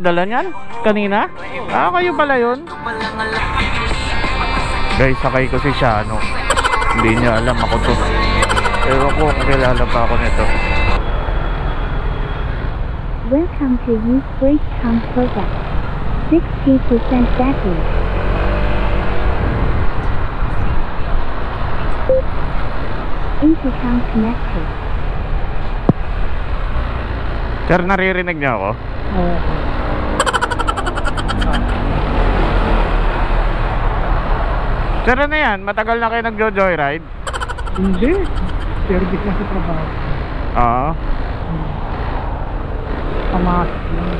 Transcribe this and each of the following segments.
nagdala niyan? Kanina? Ah, kayo pala yun? Guys, sakay ko si Shano. Hindi niya alam ako to. Ewan ko kung kilala pa ako nito. Welcome to Youth Breakdown Program. 60% battery. Intercom connected. Sir, naririnig niyo ako? Oo. Sir, ano yan? Matagal na kayo nagjo-joyride? Hindi. Service na sa trabaho. Oo. Pamasok lang.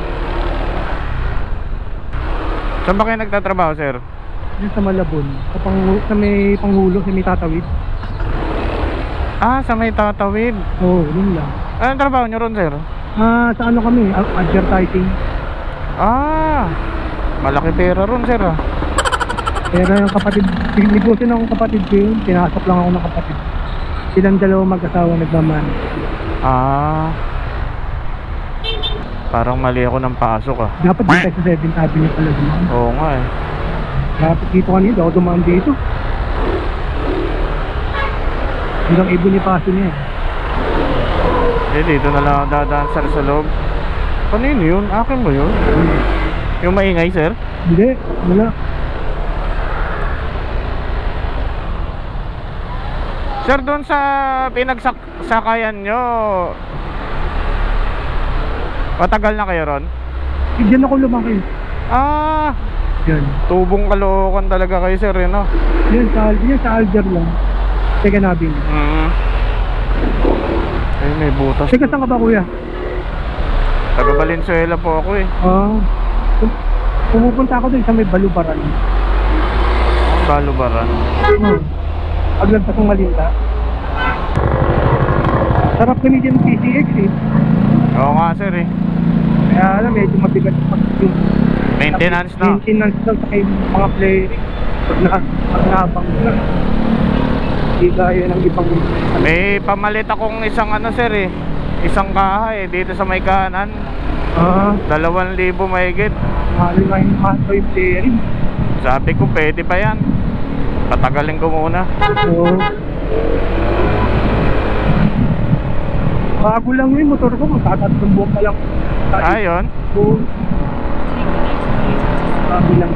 Saan ba kayo nagtatrabaho, sir? Yun sa Malabon. Sa may panghulo, sa may tatawid. Ah, sa may tatawid. Oo, yun lang. Anong trabaho nyo ron, sir? Sa ano kami? Advertising. Ah, malaki pera ron, sir, ah. Pero yung kapatid, negosyo ng kapatid ko yun. Pinasok lang ako ng kapatid. Silang dalawa mag-asawa nagmaman. Ah, parang mali ako ng pasok, ah. Dapat dito sa 7th Avenue pala dumaan. Oo nga, eh. Dapat dito kanina, ako dumaan dito. Hanggang Bonifacio niya eh. Dito na lang ako dadaan, sir, sa loob. Kanino yun? Akin mo yun? Yung maingay, sir? Hindi, wala. Sir, doon sa pinagsakayan nyo, matagal na kayo ron? Diyan ako lumaki. Ah, Yan. tubong Caloocan talaga kayo, sir, yun, no? Yan sa Alger lang. Teka natin. Ay, may butas. Teka, saan ka ba kuya? Taga Valenzuela po ako, eh. Pumupunta ako doon sa may Balubaran. Ang Balubaran. Paglagpas ng Malinta. Sarap kami dyan PCX eh. Oo nga, sir, eh. Kaya alam, medyo mabigat yung Maintenance, no? maintenance lang sa mga flaring. Pag nakabang na. Hindi kaya ng ibang. May pamalit akong isang ano, sir, eh. Isang kaha, eh, dito sa may kanan. 2,000 mahigit. Mahal nga yung flaring. Sabi ko, pwede pa yan. Patagalin ko muna. Oo. Bago lang yung motor ko, magtatatlong buwan pa lang. Ayun. Oo. Bago lang.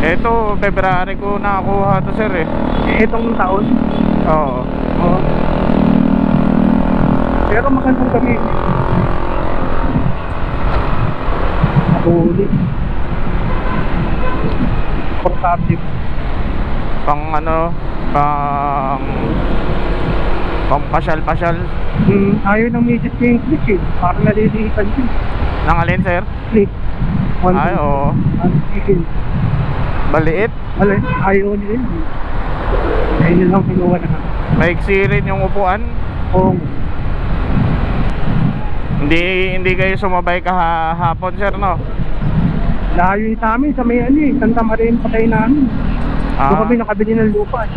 Ito, February ko nakakuha to, sir, eh. Itong taon? Oo. Oo. Pero magandang kami. Nakahuli. Portable. Pang ano, pang pasyal-pasyal. Ayaw ng misis ko yung click eh. Parang naliliitan yun. Nang alin, sir? Click. Ay, oo. Maliit. Ayaw nila yun. Ayaw nila lang kinuha na. Maiksi rin yung upuan. Oo. Hindi kayo sumabay kahapon, sir, no? Layo yun sa amin, sa may ano eh. Santa Maria yung patay namin. Doon kami nakabili ng lupa eh.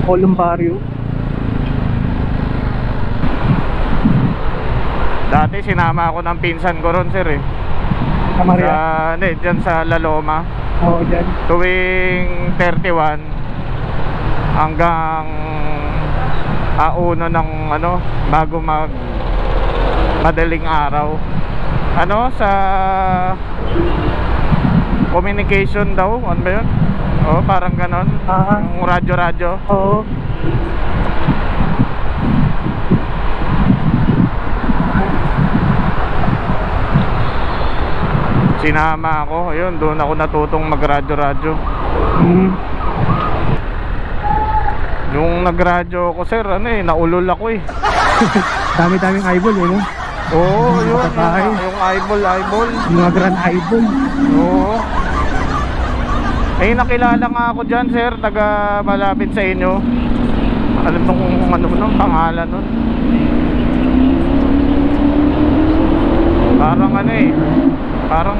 Columbario. Dati sinama ako ng pinsan ko ron, sir, eh. Sa Maria? Hindi, dyan sa La Loma. Oo, dyan. Tuwing 31 hanggang uno ng ano, bago madaling araw. Ano, sa communication daw, ano ba yun? Oo, parang ganon. Yung radyo-radyo. Oo. Sinama ako, ayun, doon ako natutong magradyo-radyo. Yung nagradyo ko, sir, ano eh, naulol ako eh. Dami-daming eyeball eh, no? Oo, yun, yung eyeball. Yung mga grand eyeball. Oo. Eh, nakilala nga ako dyan, sir, taga malapit sa inyo. Alam mo kung ano nung pangalan nun. Parang ano eh, parang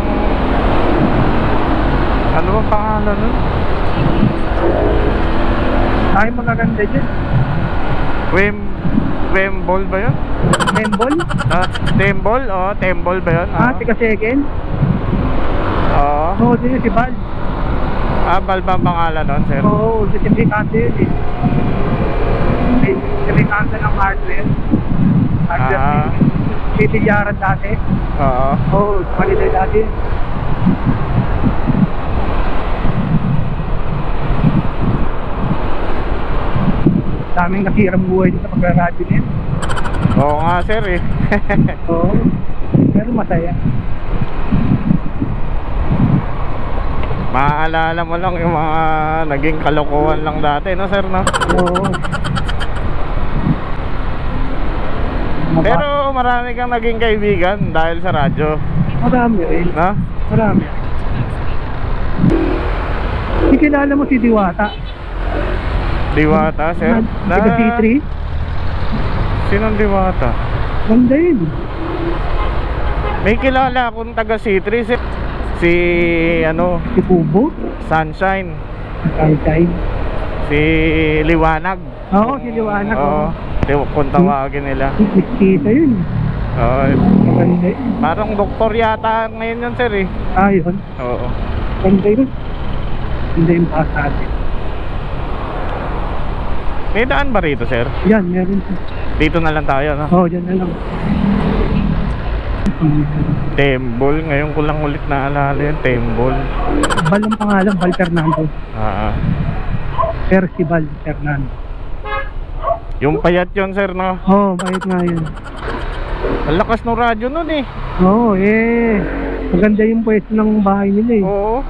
ano bang pangalan nun? Ay, magaganda dyan. Wembol ba yun? Membol? Tembol? Oo, Tembol ba yun? Tika second? Oo. Oo, din si Bal. Bal ba ang pangalan nun, sir? Oo, si Tricante yun eh. Si Tricante ng hardware. Sitilyaran dati. Oo. Oo, Manila dati. Daming nasirang buhay dito sa pag-radyo niya. Oo nga, sir eh. Oo. Pero masaya. Maaalala mo lang yung mga naging kalokohan lang dati, no, sir, no? Oo. Pero marami kang naging kaibigan dahil sa radyo, Marami rin. no? Marami. Kilala mo si Diwata? Diwata, sir? Taga C3? Sinong Diwata? Ganda yun. May kilala akong taga C3, sir. Si, Si Kubo? Sunshine. Sunshine. Si Liwanag. Oo, si Liwanag. Oo. Kung tawagin nila. Kita yun. Oo. Maganda yun. Parang doktor yata ngayon yun, sir eh. Yun. Oo. Ganda yun. Ganda yung pasate. May daan ba rito, sir? Yan, meron. Dito na lang tayo, no? Oo, dyan na lang. Tembol. Ngayon ko lang ulit naalala yun. Tembol. Bal ang pangalan, Bal Fernando. Si Bal Fernando. Yung payat yun, sir, no? Oo, bayad nga yun. Ang lakas ng radyo nun eh. Oo, maganda yung pwesto ng bahay nila eh. Oo.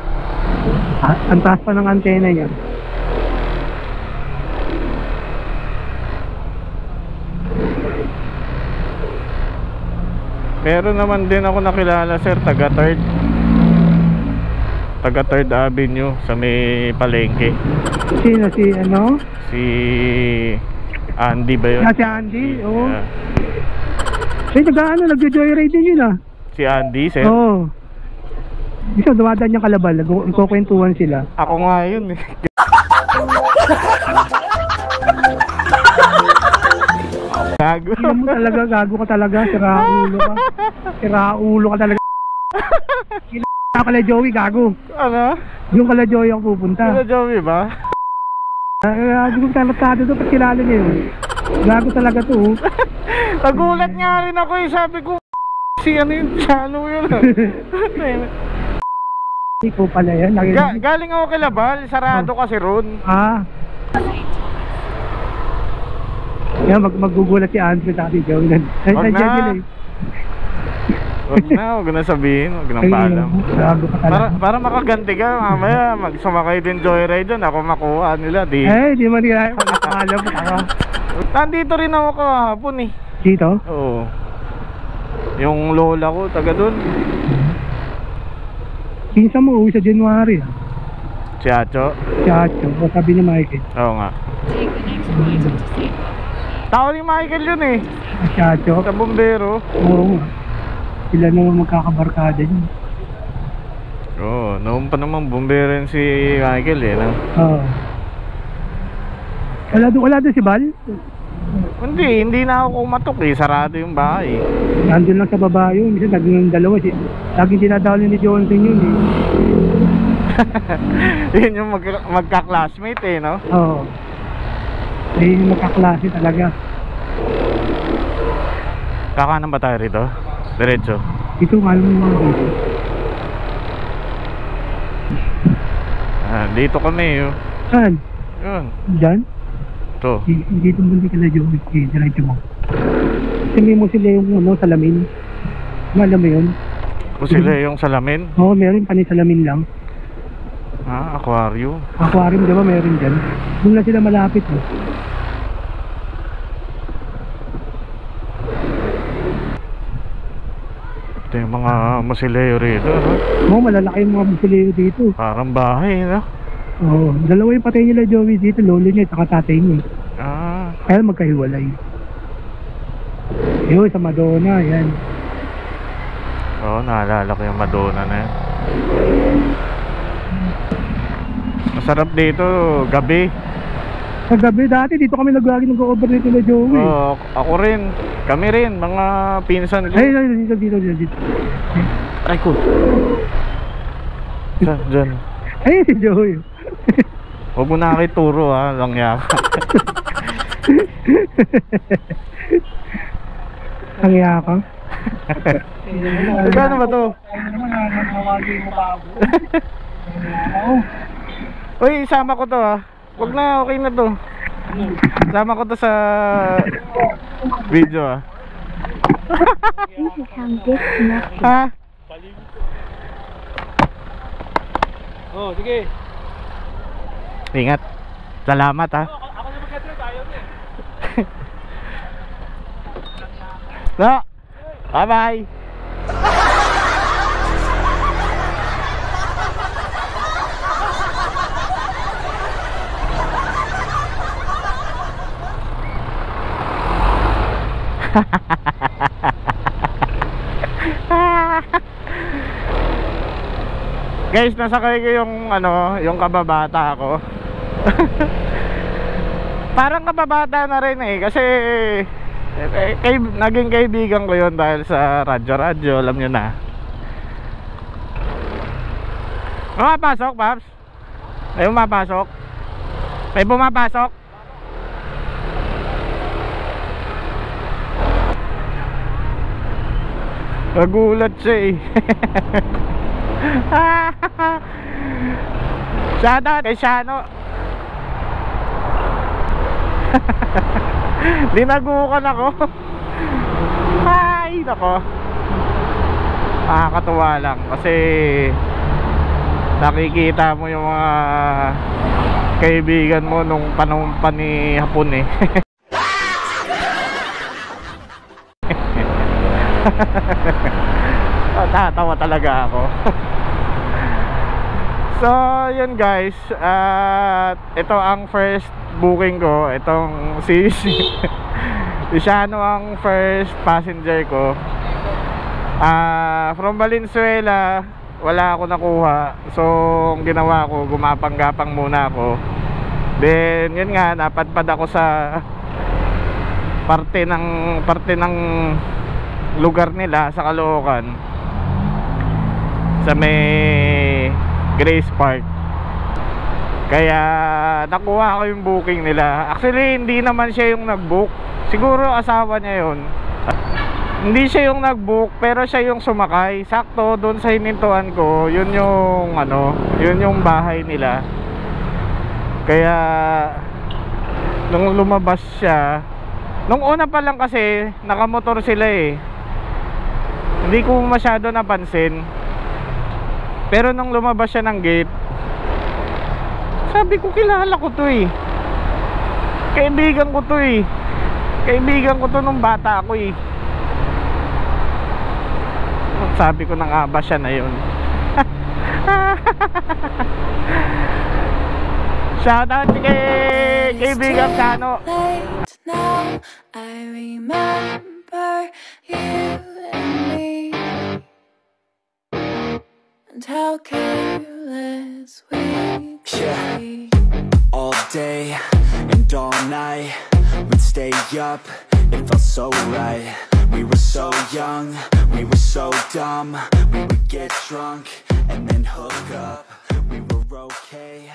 Ang taas pa ng antena yan. Meron naman din ako nakilala, sir, taga 3rd Avenue sa may palengke. Sino? Si Andy ba yun? Si Andy, oo. Yeah. Nagjo-joyride din yun ah. Si Andy, sir? Oo. Isa, dumadaan niyang Kalabal, nagkukwentuhan sila. Ako nga yun eh. Gago. Hindi mo talaga, gago ka talaga, siraulo ka. Siraulo ka talaga. Kala Joey, gago. Ano? Yung kala Joey ang pupunta. Sila Joey ba? Gago kong talatado to, pag kilala niya yun. Gago talaga to. Nagulat nga rin ako eh, sabi ko, si ano yun, chano yun. Hindi ko pala yan. Galing ako kay Labal, sarado kasi ron. Yan, maggugulat si Andrew sa ating Joey. Wag na. Huwag na sabihin, huwag nang paalam. Para makaganti ka, mamaya magsumakay din joyride dun, ako makuha nila, di. Di man nila makakalam ako. Nandito rin ako kahapon eh. Dito? Oo. Yung lola ko, taga dun. Pinsan mo, uwi sa January. Si Acho? Si Acho, o sabi ni Michael. Oo nga. Tao ni Michael yun eh. Si Acho? Sa bombero. Oo nga. Sila naman magkakabarkada yun. Oo, noon pa naman bombero yun si Michael eh, no? Oo. Wala doon si Bal? Hindi na ako kumatok eh, sarado yung bahay. Nandun lang sa baba yun, minsan naging dalawa. Laging dinadalo ni Johnson yun eh. Yun yung magka-classmate eh, no? Oo. Yung magkaklase talaga. Kakanan ba tayo rito? Diretso. Ito nga alam mo mga dito. Dito kami yun. Saan? Yun. Diyan? Ito. Dito mo hindi ka na Joey. Diretso mo. Sabi mo sila yung salamin. Alam mo yun? Kung sila yung salamin? Oo, meron panisalamin lang. Aquarium. Aquarium, di ba meron dyan? Doon na sila malapit mo. Ito yung mga musileo rito, no? Oo, malalaki yung mga musileo dito. Parang bahay, no? Oo, dalawa yung patay nila Joey dito, lolo niya at tatay niya. Kaya magkahiwalay. Yun, sa Madonna, yan. Oo, naalala ko yung Madonna na yan. Masarap dito, gabi. Kagabi dati, dito kami lagi nag-overnight nila Joey. Oo, ako rin. Kami rin, mga pinsan ko. Ay, dito. Ay ko. Diyan. Ay, si Joey. Huwag mo na kituro ha, lang yaka. Ang yakang. Magkano ba to? Uy, isama ko to ha. Huwag na, okay na to. Isama ko to sa video ha. Please become disconnected. Ha? Oh, sige. Ingat. Salamat ha. Ako na magkatira tayo. No. Bye-bye. Guys, nasakay ko yung yung kababata ko. Parang kababata na rin kasi naging kaibigan ko yun dahil sa radyo, alam nyo na. Pumapasok, Paps? May pumapasok? May pumapasok? Nagulat siya eh. Shoutout kay Shano. Dinagukan ako. Ay, nako. Nakakatuwa lang kasi nakikita mo yung mga kaibigan mo nung panahon pa ni Hapon eh. Tatawa talaga ako. So yun guys, ito ang first booking ko. Itong si Shano ang first passenger ko. From Valenzuela wala ako nakuha. So ang ginawa ko, gumapang-gapang muna ako. Then yun nga, napadpad ako sa parte ng lugar nila sa Caloocan, sa may Grace Park. Kaya nakuha ko yung booking nila. Actually hindi naman siya yung nag-book. Siguro asawa niya yun. Hindi siya yung nag-book, pero siya yung sumakay. Sakto doon sa hinintuan ko, yun yung bahay nila. Kaya nung lumabas siya, nung una pa lang kasi nakamotor sila eh, hindi ko masyado napansin. Pero nung lumabas siya ng gate, sabi ko kilala ko to eh. Kaibigan ko to eh. Kaibigan ko to nung bata ako eh. Sabi ko na nga ba siya na yun. Shoutout kay kaibigan Kano. Now I remember you and me, and how careless we could be. All day and all night we'd stay up, it felt so right. We were so young, we were so dumb. We would get drunk and then hook up. We were okay.